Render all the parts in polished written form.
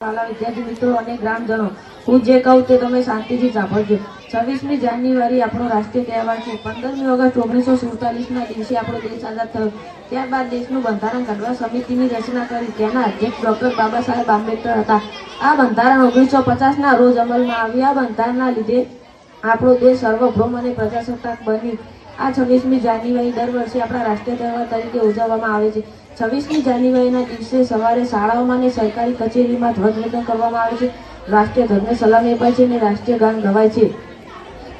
વાલા વિદ્યાર્થી મિત્રો અને ગ્રામજનો, હું જે કહું તે તમે શાંતિથી સાંભળજો। 26મી જાન્યુઆરી આપણો રાષ્ટ્રીય તહેવાર છે। 15મી ઓગસ્ટ 1947ના દિવસે આપણો દેશ આઝાદ થયો। ત્યારબાદ દેશનું બંધારણ ઘડવા સમિતિની રચના કરી। તેના અધ્યક્ષ ડોક્ટર બાબા સાહેબ આંબેડકર હતા। આ બંધારણ 1950ના રોજ અમલમાં આવ્યું। આ બંધારણના લીધે આપણો દેશ સર્વભૌમ અને પ્રજાસત્તાક બન્યું। આ 26મી જાન્યુઆરી દર વર્ષે આપણા રાષ્ટ્રીય તહેવાર તરીકે ઉજવવામાં આવે છે। 26મી જાન્યુઆરીના દિવસે સવારે શાળાઓમાં અને સરકારી કચેરીમાં ધ્વજવંદન કરવામાં આવે છે। રાષ્ટ્રીય ધ્વજને સલામી અપાય છે અને રાષ્ટ્રીય ગાન ગવાય છે।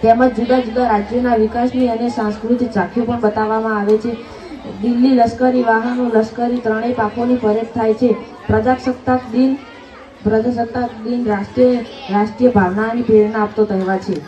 તેમજ જુદા જુદા રાજ્યોના વિકાસની અને સાંસ્કૃતિક ઝાંખીઓ પણ બતાવવામાં આવે છે। દિલ્હી લશ્કરી વાહનો, લશ્કરી ત્રણેય પાંખોની પરેડ થાય છે। પ્રજાસત્તાક દિન રાષ્ટ્રીય ભાવનાની પ્રેરણા આપતો તહેવાર છે।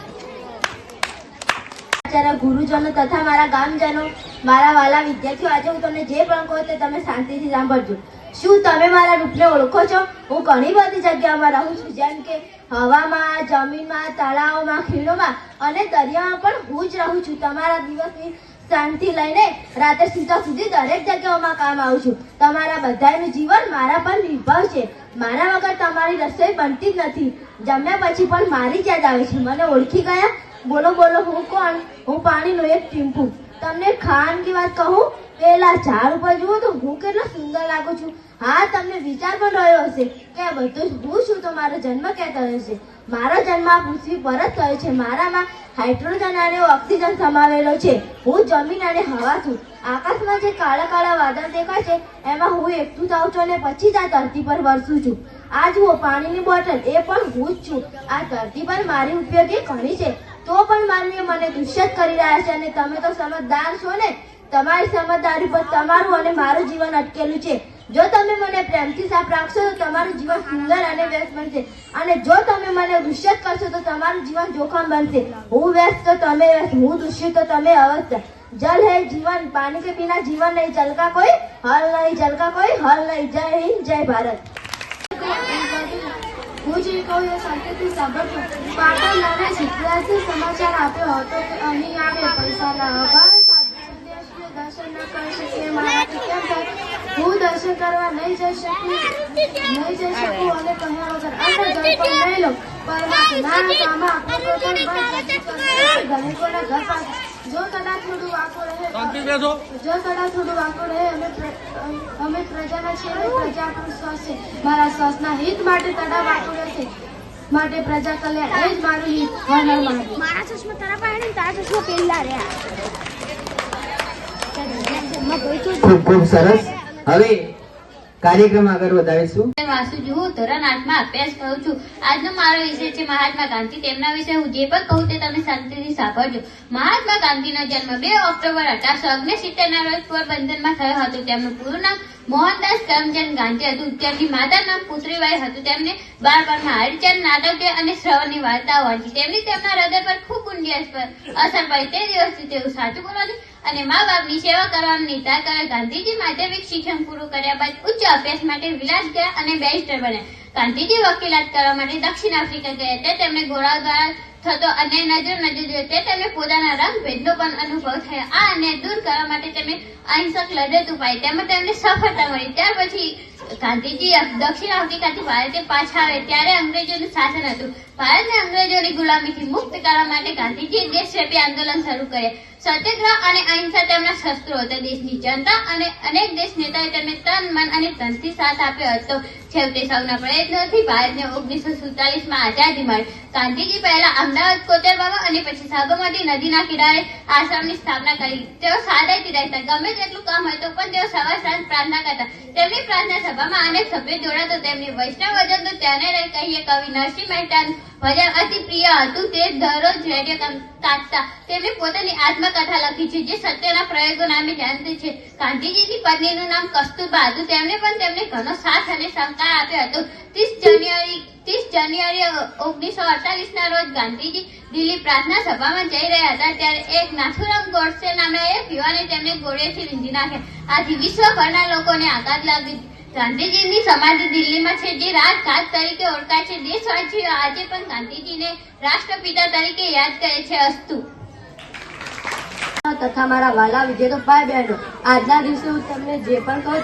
ગુરુજનો તથા મારા ગામજનો, મારા વાલા વિદ્યાર્થીઓ, આજે હું તમને જે પણ કહું તે તમે શાંતિથી સાંભળજો। શું તમે મારા રૂપને ઓળખો છો? હું ઘણી બધી જગ્યામાં રહું છું, જેમ કે હવામાં, જમીનમાં, તળાવમાં, ખીણોમાં અને દરિયામાં પણ હું જ રહું છું। તમારા દિવસની શાંતિ લઈને રાતે સૂતા સુધી દરેક જગ્યાઓમાં કામ આવું છું। તમારા બધાનું જીવન મારા પર નિર્ભર છે। મારા વગર તમારી રસોઈ બનતી જ નથી। જમ્યા પછી પણ મારી જ યાદ આવે છે। મને ઓળખી ગયા? બોલો બોલો, હું કોણ? હું પાણીનો એક ટીમ્પુ। તમને ખાવાની વાત કહું, પેલા ઝાડ ઉપર જુઓ તો હું કેટલો સુંદર લાગુ છું। હા, તમને વિચાર પણ રહ્યો હશે કે આ બધું હું છું તો મારો જન્મ ક્યાં થયો છે? મારો જન્મ આ પૃથ્વી પર જ થયો છે। મારામાં હાઇડ્રોજન અને ઓક્સિજન સમાવેલો છે। હું જમીન અને હવા છું। આકાશમાં જે કાળા કાળા વાદળ દેખાય છે એમાં હું એકઠું થાઉં છું અને પછી જ આ ધરતી પર વરસું છું। આ જુઓ પાણીની બોટલ, એ પણ હું જ છું। આ ધરતી પર મારી ઉપયોગી ઘણી છે, તો પણ માનવીઓ મને દુષ્યત કરી રહ્યા છે। અને તમે તો સમજદાર છો ને? તમારી સમજદારી પર તમારું અને મારું જીવન અટકેલું છે। જો તમે મને પ્રેમથી સાફ રાખશો તો તમારું જીવન સુંદર અને વ્યસ્ત બનશે, અને જો તમે મને દુષ્યત કરશો તો તમારું જીવન જોખમ બનશે। હું વ્યસ્ત તો તમે વ્યસ્ત, હું દુષ્યત તો તમે અવસ્થ। जल है जीवन, पानी के बिना जीवन नहीं। जल का कोई हल नहीं, जल का कोई हल नहीं। जय हिंद, जय भारत। હું જે કહું એ શાંતિથી સાંભળજો। પાટણના શીખવાથી સમાચાર આપ્યો હતો કે અહીં આવે પૈસાના અભાવે સંદેશને દર્શન ન કરી શકે। મારાથી કેમ થાય? હું દર્શન કરવા નહીં જઈ શકું અને કહ્યા વગર અંદર જલ પણ નહીં લઉં। પરમાત્માના કામમાં આપણો પણ ગણેકોના ઘર પાસે જો કદાચ થોડું વાંકો રહે, અમે પ્રજાના છીએ અને પ્રજા આપણું શ્વાસ છે। મારા શ્વાસના હિત માટે તળાવ વાંકો રહેશે, માટે પ્રજા કલ્યાણ એ જ મારું હિત। હર હર મહાદેવ। મારા ચશ્મા તારા પાસે ને તારા ચશ્મા પેલા રહ્યા। ખૂબ ખૂબ સરસ। હવે કાર્યક્રમ આગળ વધારીશું। વાસુજી, હું ધોરણ 8માં અભ્યાસ કરું છું। આજનો મારો વિષય છે મહાત્મા ગાંધી। તેમના વિશે હું જે પણ કહું તે તમે શાંતિથી સાંભળજો। મહાત્મા ગાંધીનો જન્મ 2 ઓક્ટોબર 1869ના રોજ પોરબંદરમાં થયો હતો। તેમનું પૂરું નામ મોહનદાસ કરમચંદ ગાંધી હતું। તેમની માતાનું નામ પુત્રીબાઈ હતું। તેમને બાળપણમાં હરિચંદ, નાટક અને શ્રવણની વાર્તાઓ વાંચી। તેમના હૃદય પર ખૂબ ઊંડી અસર પડી। તે દિવસથી તેઓ સાચું બોલવાની અને મા બાપની સેવા કરવાનો નિર્ધાર કર્યો। ગાંધીજી માધ્યમિક શિક્ષણ પૂરું કર્યા બાદ ઉચ્ચ અભ્યાસ માટે વિલાસ ગયા અને બેરિસ્ટર બન્યા। ગાંધીજી વકીલાત કરવા માટે દક્ષિણ આફ્રિકા ગયા। તે તેમને ઘોડાઓ દ્વારા થતો અન્યાય નજર જોયો। તે તેમને પોતાના રંગભેદનો પણ અનુભવ થયો। આ અન્યાય દૂર કરવા માટે તેમને અહિંસક લડત ઉપાડી, તેમાં તેમને સફળતા મળી। ત્યાર પછી ગાંધીજી દક્ષિણ આફ્રિકાથી ભારતે પાછા આવે ત્યારે અંગ્રેજોનું શાસન હતું। ભારતને અંગ્રેજોની ગુલામીથી મુક્ત કરવા માટે ગાંધીજીએ દેશવ્યાપી આંદોલન શરૂ કર્યા। સત્યાગ્રહ અને અહિંસા તેમના શસ્ત્રો હતા। દેશની જનતા અને અનેક દેશ નેતાઓએ તેમને તન, મન અને ધનથી સાથ આપ્યો હતો। છેવટે સૌના પ્રયત્નોથી ભારતને 1947માં આઝાદી મળી। ગાંધીજી પહેલા અમદાવાદ, કોતરબાગા અને પછી સાબરમતી નદીના કિનારે આશ્રમની સ્થાપના કરી। તેઓ સાદાઈથી રહેતા, ગમે તેટલું કામ હોય તો પણ તેઓ સવાર સાંજ પ્રાર્થના કરતા। તેમની પ્રાર્થના સભામાં અનેક સભ્યો જોડાતો। તેમની વૈષ્ણવ ભજન તો તેને કહીએ કવિ નરસિંહ મહેતાનું ભજન અતિ પ્રિય હતું। તે દરરોજ રેડિયો તાકતા। તેમણે પોતાની આત્મકથા લખી છે જે સત્યના પ્રયોગો નામે જાણીતી છે। ગાંધીજીની પત્નીનું નામ કસ્તુરબા હતું। તેમણે પણ તેમને ઘણો સાથ અને સહકાર આપ્યો હતો। 30 જાન્યુઆરી 1948ના રોજ ગાંધીજી દિલ્હી પ્રાર્થના સભામાં જઈ રહ્યા હતા ત્યારે એક નાથુરામ ગોડસે નામના એક યુવાને તેમને ગોળીઓથી વીંધી નાખ્યા। આથી વિશ્વભરના લોકોને આઘાત લાગ્યો। ગાંધીજીની સમાધિ દિલ્હીમાં છે, જે રાજઘાટ તરીકે ઓળખાય છે। દેશવાસીઓ આજે પણ ગાંધીજીને રાષ્ટ્રપિતા તરીકે યાદ કરે છે। અસ્તુ। તથા મારા વાલા વિદ્યાર્થીઓ ભાઈ બહેનો, આજના દિવસે હું તમને જે પણ કહું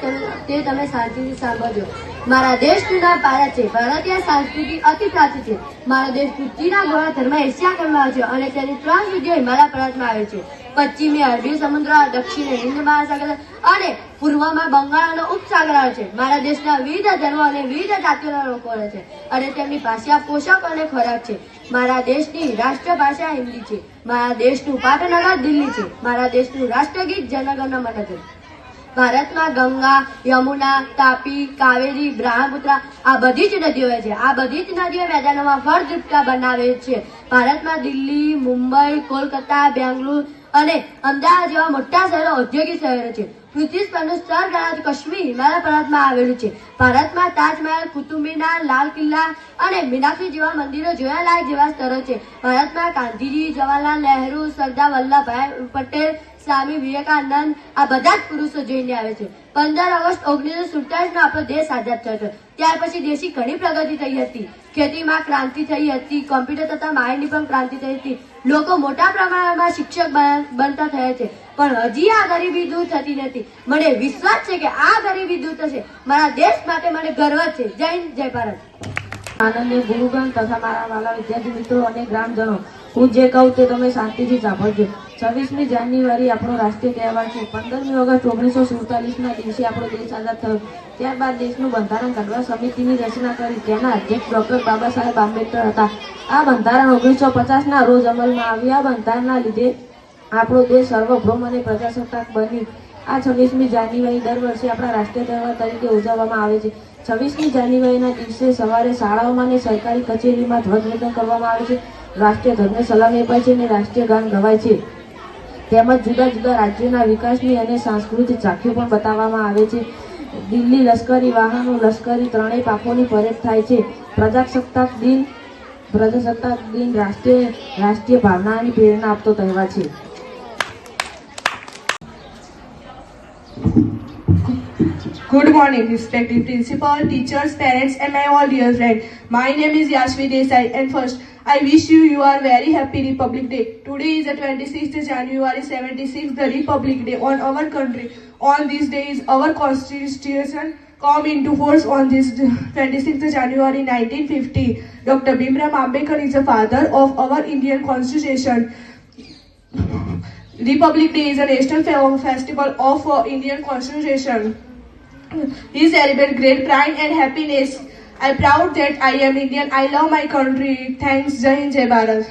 તે તમે શાંતિથી સાંભળજો. મારા દેશનું નામ ભારત છે. ભારતીય સંસ્કૃતિ અતિ પ્રાચીન છે. મારો દેશ પૃથ્વીના ગોળા ધર્મ એશિયા ખંડમાં છે અને તેની 3 વિધિઓ હિમાલય પર્વતમાં આવે છે. પશ્ચિમે અરબી સમુદ્ર, દક્ષિણે હિન્દ મહાસાગર અને પૂર્વમાં બંગાળનો ઉપસાગર આવે છે. મારા દેશના વિવિધ ધર્મો અને વિવિધ જાતિઓના લોકો રહે છે અને તેમની ભાષા, પોશાક અને ખોરાક છે. મારા દેશની રાષ્ટ્ર ભાષા હિન્દી છે. મારા દેશનું પાટનગર દિલ્હી છે. મારા દેશનું રાષ્ટ્રગીત જનગણ મન છે. ભારતમાં ગંગા, યમુના, તાપી, કાવેરી, બ્રહ્મપુત્રા આ બધી જ નદીઓ છે. આ બધી જ નદીઓ મેદાનોમાં ફળદ્રુપતા બનાવે છે. ભારતમાં દિલ્હી, મુંબઈ, કોલકાતા, બેંગલુરુ અને અમદાવાદ જેવા મોટા શહેરો ઔદ્યોગિક શહેરો છે. પૃથ્વી પરનું સ્થળ ગણાતું કાશ્મીર હિમાલય પર્વતમાં આવેલું છે. ભારતમાં તાજમહેલ, કુતુબ મિનાર, લાલ કિલ્લા અને મીનાક્ષી જેવા મંદિરો જોવાલાયક જેવા સ્થળો છે. ભારતમાં ગાંધીજી, જવાહરલાલ નહેરુ, સરદાર વલ્લભભાઈ પટેલ, સ્વામી વિવેકાનંદ આ બધા જ પુરુષો જોઈને આવે છે. 15 ઓગસ્ટ 1947 નો આપણો દેશ આઝાદ થયો હતો. ત્યાર પછી દેશની ઘણી પ્રગતિ થઈ હતી. ખેતીમાં ક્રાંતિ થઈ હતી. કોમ્પ્યુટર તથા માહિતીની પણ ક્રાંતિ થઈ હતી. લોકો મોટા પ્રમાણમાં શિક્ષક બનતા થયા છે. પણ હજી આ ગરીબી દૂર થતી નથી. મને વિશ્વાસ છે કે આ ગરીબી દૂર થશે. મારા દેશ માટે મને ગર્વ છે. જય હિન્દ, જય ભારત. આનંદની ગુરુગણ તથા મારા વાલા વિદ્યાર્થી મિત્રો અને ગ્રામજનો, હું જે કહું તે તમે શાંતિથી સાંભળજો. 26મી જાન્યુઆરી આપણો રાષ્ટ્રીય તહેવાર છે. 15મી ઓગસ્ટ 1947ના દિવસે આપણો દેશ આઝાદ થયો. ત્યારબાદ દેશનું બંધારણ ઘડવા સમિતિની રચના કરી. તેના અધ્યક્ષ ડોક્ટર બાબા સાહેબ આંબેડકર હતા. આ બંધારણ 1950ના રોજ અમલમાં આવ્યું. આ બંધારણના લીધે આપણો દેશ સર્વભૌમ અને પ્રજાસત્તાક બની. આ 26મી જાન્યુઆરી દર વર્ષે આપણા રાષ્ટ્રીય તહેવાર તરીકે ઉજવવામાં આવે છે. 26મી જાન્યુઆરીના દિવસે સવારે શાળાઓમાં અને સરકારી કચેરીમાં ધ્વજવંદન કરવામાં આવે છે. રાષ્ટ્રીય ધ્વજને સલામી અપાય છે અને રાષ્ટ્રીય ગાન ગવાય છે. તેમજ જુદા જુદા રાજ્યોના વિકાસની અને સાંસ્કૃતિક ઝાંખીઓ પણ બતાવવામાં આવે છે. દિલ્હી લશ્કરી વાહનો, લશ્કરી ત્રણેય પાંખોની પરેડ થાય છે. પ્રજાસત્તાક દિન રાષ્ટ્રીય ભાવનાની પ્રેરણા આપતો તહેવાર છે. Good morning, respected principal, teachers, parents, and my all dear friends. My name is Yashvi Desai, and first, I wish you are very happy Republic Day. Today is the 26th January 76th, the Republic Day on our country. On this day is our Constitution come into force on this 26th January 1950. Dr. Bhimrao Ambedkar is the father of our Indian Constitution. Republic Day is a national festival of Indian Constitution. He celebrates great pride and happiness. I am proud that I am Indian. I love my country. Thanks. Jai Hind, Jai Bharat.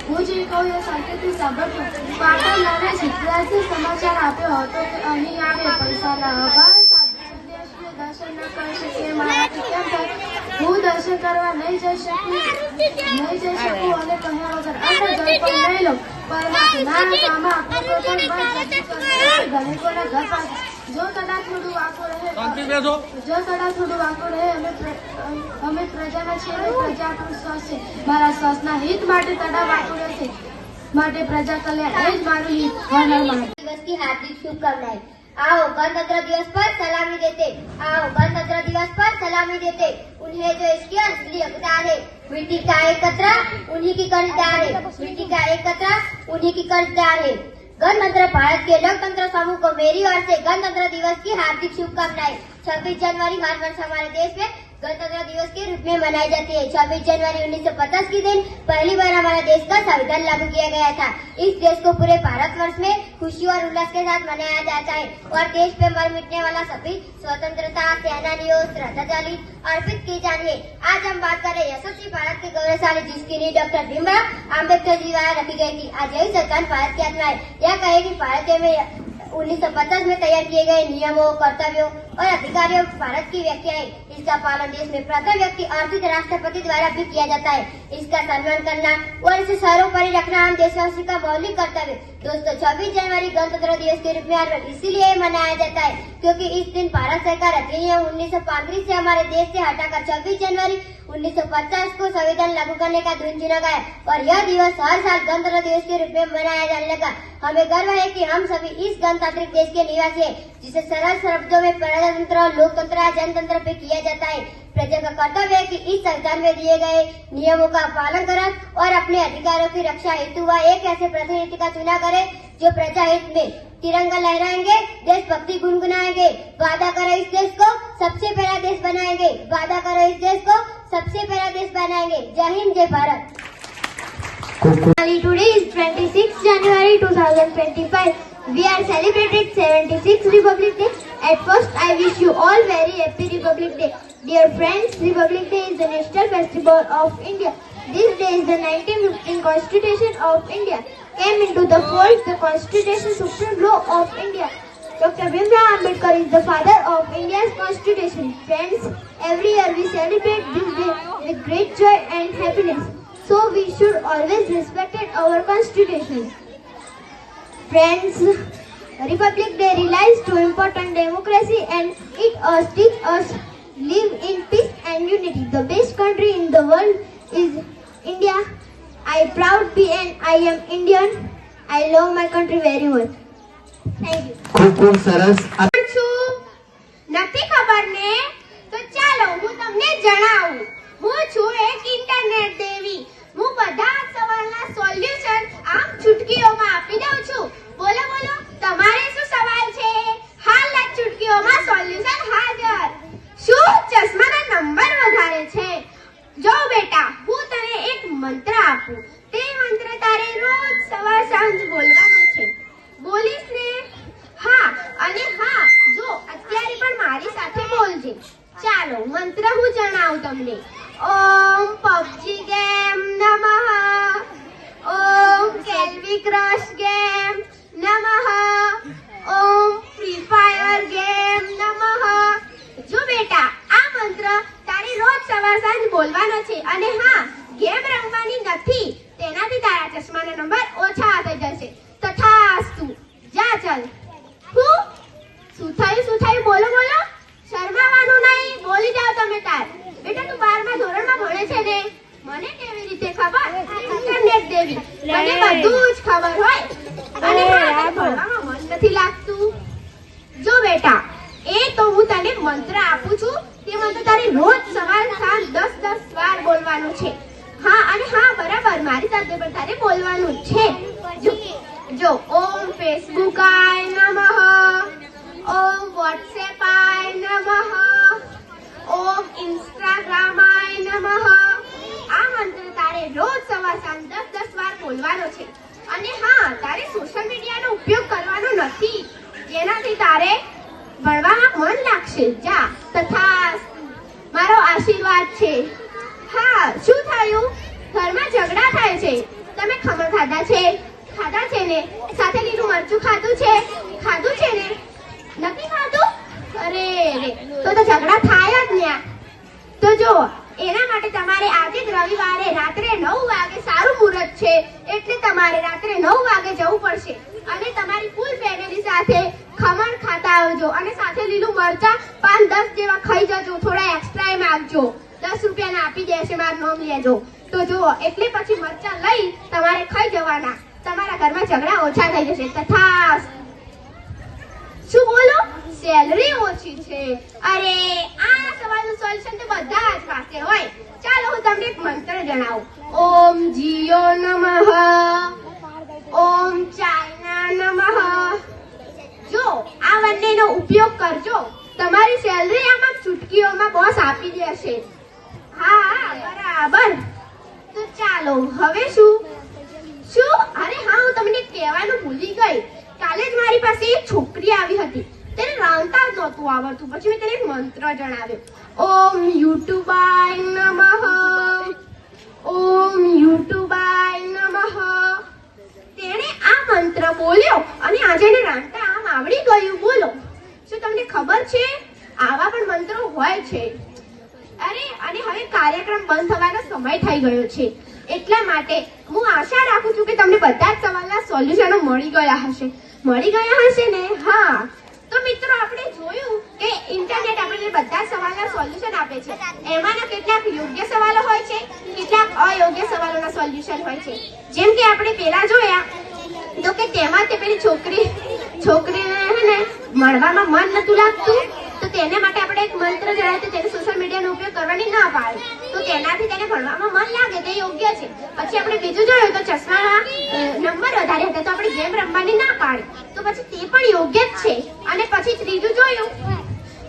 હું જે કહું એ શાંતિથી સાંભળજો. પાટણના શિક્ષાર્થી સમાચાર આપ્યો હતો કે અહીં આવે પૈસાના અભાવે દેશને દર્શન ન કરી શકે. મારાથી કેમ થાય? હું દર્શન કરવા નહીં જઈ શકું અને કહ્યા વગર અંદર જઈ પણ નહીં લઉં. પરમાત્માના કામમાં આપણો ધનિકોના ઘર પાસે જો કદાચ થોડું વાંકો રહે અમે પ્રજાના છે અને પ્રજા આપણું શ્વાસ છે. મારા શ્વાસના હિત માટે તડા વાંકો રહેશે. માટે પ્રજા કલ્યાણ એ જ મારું હિત. હર હર મહાદેવ. दिवस की हार्दिक शुभकामनाएं. आओ गणतंत्र दिवस पर सलामी देते. आओ गणतंत्र दिवस पर सलामी देते उन्हें जो इसकी असली हकदार है. मिट्टी का एक कतरा उन्हीं की कर्जदार है. मिट्टी का एक कतरा उन्हीं की कर्जदार है. गणतंत्र भारत के लोकतंत्र समूह को मेरी ओर से गणतंत्र दिवस की हार्दिक शुभकामनाएं. 26 जनवरी हर वर्ष हमारे देश में गणतंत्र दिवस के रूप में मनाई जाती है. 26 जनवरी 1950 के दिन पहली बार हमारे देश का संविधान लागू किया गया था. इस देश को पूरे भारतवर्ष में खुशी और उल्लास के साथ मनाया जाता है और देश पे मर मिटने वाला सभी स्वतंत्रता सेनानियों श्रद्धांजलि अर्पित की जानी है. आज हम बात करें यशस्वी भारत के गौरवशाली जिसकी नींव डॉक्टर भीमराव अम्बेडकर जी द्वारा रखी गई थी. आज यही सरकार भारत की आत्मा है. यह कहे कि भारत में 1950 में तैयार किए गए नियमों, कर्तव्यों और अधिकारियों भारत की व्याख्या है. इसका पालन देश में प्रथम व्यक्ति अर्पित राष्ट्रपति द्वारा भी किया जाता है. इसका सम्मान करना और इसे सर्वोपरि रखना हम देशवासी का मौलिक कर्तव्य. दोस्तों 26 जनवरी गणतंत्र दिवस के रूप में हर वर्ष इसीलिए मनाया जाता है क्योंकि इस दिन भारत सरकार अधिनियम 1935 से हमारे देश से हटाकर 26 जनवरी 1950 को संविधान लागू करने का धुन चुना गया और यह दिवस हर साल गणतंत्र दिवस के रूप में मनाया जाने लगा. हमें गर्व है कि हम सभी इस गणतांत्रिक देश के निवासी हैं जिसे सरल शब्दों में प्रजातंत्र, लोकतंत्र, जनतंत्र पे किया जाता है। प्रजा का कर्तव्य है कि इस संविधान में दिए गए नियमों का पालन करें और अपने अधिकारों की रक्षा हेतु वह एक ऐसे प्रतिनिधि का चुनाव करे जो प्रजा हित में तिरंगा लहराएंगे, देशभक्ति गुनगुनाएंगे, वादा करो इस देश को सबसे पहला देश बनाएंगे, वादा करो इस देश को सबसे पहला देश बनाएंगे। जय हिंद, जय Bharat. Today is 26 January 2025. We are celebrating 76th Republic Day. At first, I wish you all very happy Republic Day. Dear friends, Republic Day is the national festival of India. This day is the 1915 Constitution of India. Came into the fold the Constitution supreme law of India. Dr. Bhimrao Ambedkar is the father of India's Constitution. Friends, every year we celebrate this day with great joy and happiness. So we should always respect our Constitution. Friends, Republic Day relies to important democracy and it teaches us live in peace and unity. The best country in the world is India. I proud be and I am Indian. I love my country very much. Thank you. ખૂબ સરસ. નથી ખબર ને તો ચાલો હું તમને જણાવું. હું છું એક ઇન્ટરનેટ દેવી. હું બધા સવાલના સોલ્યુશન આમ ચૂટકીઓમાં આપી દઉં છું. બોલો બોલો તમારે શું સવાલ છે? હાલના ચૂટકીઓમાં સોલ્યુશન હાજર. શું ચશ્માના નંબર વધારે છે? જો બેટા હું તને એક મંત્ર આપું. તે મંત્ર તારે રોજ સવાર સાંજ બોલવાનો છે. બોલીશ ને? હા અને હા જો અત્યારે પણ મારી સાથે બોલજે. ચાલો મંત્ર હું જણાવું તમને. ઓમ પબજી ગેમ નમઃ, ઓમ કેન્ડી ક્રશ ગેમ નમઃ, ઓમ ફ્રી ફાયર ગેમ નમઃ. જો બેટા આ મંત્ર તારે રોજ સવાર સાંજ બોલવાનો છે અને હા ગેમ રમવાની નથી. તેનાથી તારા ચશ્માના નંબર ઓછા થઈ જશે. તથાસ્તુ. જા ચલ. શું થયું બોલો બોલો. શરમાવાનું નહીં, બોલી જાઓ તમે તાર. બેટા તું 12મા ધોરણમાં ભણે છે ને? મને કેવી રીતે ખબર? ઇન્ટરનેટ દેવી, મને બધું જ ખબર હોય. અને હા, ભણવામાં મન નથી લાગતું. જો બેટા એ તો હું તને મંત્ર આપું છું. તે મંત્ર તારે રોજ સવાર સાંજ 10 વાર બોલવાનું છે. હા અને હા બરાબર મારી સાથે પણ તારે બોલવાનું છે. જો ઓમ ફેસબુકાય નમઃ, ઓમ વોટ્સએપાય નમઃ, ઓમ ઇન્સ્ટાગ્રામાય નમઃ. આ મંત્ર તારે રોજ સવાર સાંજ 10 વાર બોલવાનો છે. અને હા તારે સોશિયલ મીડિયાનો ઉપયોગ કરવાનો નથી, જેનાથી તારે ભણવામાં મન લાગશે. જા તથાસ્તુ. મારો આશીર્વાદ છે. હા શું થયું? ઘરમાં ઝઘડા થાય છે. તમે ખમણ ખાધા છે? ખાધા છે ને? સાથે લીલું મરચું ખાધું છે? ખાધું છે ને? નથી ખાધું? અરે રે તો ઝઘડા થાય જ ને. તો જો એના માટે તમારે આજે જ રવિવારે રાત્રે 9 વાગે સારું મુહૂર્ત છે, એટલે તમારે રાત્રે 9 વાગે જવું પડશે અને તમારી ફૂલ ફેમિલી સાથે ખમણ ખાતા આવજો અને સાથે લીલું મરચા 5-10 જેવા ખાઈ જજો. થોડા એક્સ્ટ્રા એમ આપજો. 10 રૂપિયાના આપી દેશે, મારું નામ લેજો. તો જુઓ એટલે પછી મરચા લઈ તમારે ખાઈ જવાના. તમારા ઘરમાં ઝઘડા ઓછા થઈ જશે. તથાસ્તુ. શું બોલો? સેલરી ઓછી છે? અરે આ સવાલનું સોલ્યુશન તો બધા જ પાસે હોય. ચાલો હું તમને એક મંત્ર જણાવું. ઓમ જીઓ નમઃ, ઓમ ચાઇના નમઃ. જો આ બંનેનો ઉપયોગ કરજો. તમારી સેલરી આમાં ચૂટકીઓમાં બોસ આપી દેશે. હા બરાબર. તો ચાલો હવે શું? અરે હા હું તમને કહેવાનું ભૂલી ગઈ. કાલે જ મારી પાસે એક છોકરી આવી હતી. તેને રાંધતા જ નહોતું આવડતું. પછી મેં તેને એક મંત્ર જણાવ્યો. ઓમ યુટ્યુબાય નમઃ, ઓમ યુટ્યુબાય નમઃ. તેણે આ મંત્ર બોલ્યો અને આજે એને રાંધતા આમ આવડી ગયું. બોલો શું તમને ખબર છે આવા પણ મંત્રો હોય છે? અરે અને હવે કાર્યક્રમ બંધ થવાનો સમય થઈ ગયો છે, એટલા માટે હું આશા રાખું છું કે તમને બધા જ સવાલના સોલ્યુશનો મળી ગયા હશે ને? હા તો મિત્રો આપણે જોયું કે ઇન્ટરનેટ આપણને બધા સવાલના સોલ્યુશન આપે છે. એમાંના કેટલાક યોગ્ય સવાલો હોય છે, કેટલાક અયોગ્ય સવાલોના સોલ્યુશન હોય છે. જેમ કે આપણે પહેલા જોયા તો કે તેમાં તે પેલી છોકરીને હે ને મળવામાં મન નતું લાગતું તો તેને માટે આપણે એક મંત્ર જણાય તો તેને સોશિયલ મીડિયાનો ઉપયોગ કરવાની ના પાડે તો તેનાથી તેને ભણવામાં મન લાગે તે યોગ્ય છે. પછી આપણે બીજું જોયું તો ચશ્માના નંબર વધારે હતા તો આપણે ગેમ રમવાની ના પાડે તો પછી તે પણ યોગ્ય જ છે. અને પછી ત્રીજું જોયું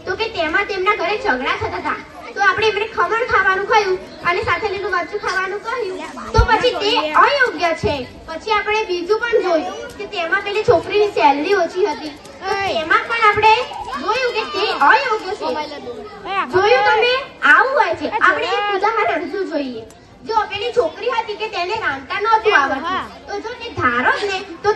તો કે તેમાં તેમના ઘરે ઝઘડા થતા હતા તો આપણે એમને ખમણ ખાવાનું કહ્યું અને સાથે લીલું મરચું ખાવાનું કહ્યું તો પછી તે અયોગ્ય છે. પછી આપણે બીજું પણ જોયું કે તેમાં પેલી છોકરીની સેલરી ઓછી હતી તો તેમાં પણ આપણે જોયું કે તે અયોગ્ય છે. જોયું તમે આવું હોય છે. આપણે એક ઉદાહરણ હજુ જોઈએ. જો પેલી છોકરી હતી કે તેને રાંધતા નહોતું આવડતું તો જો તે ધારો જ ને તો તે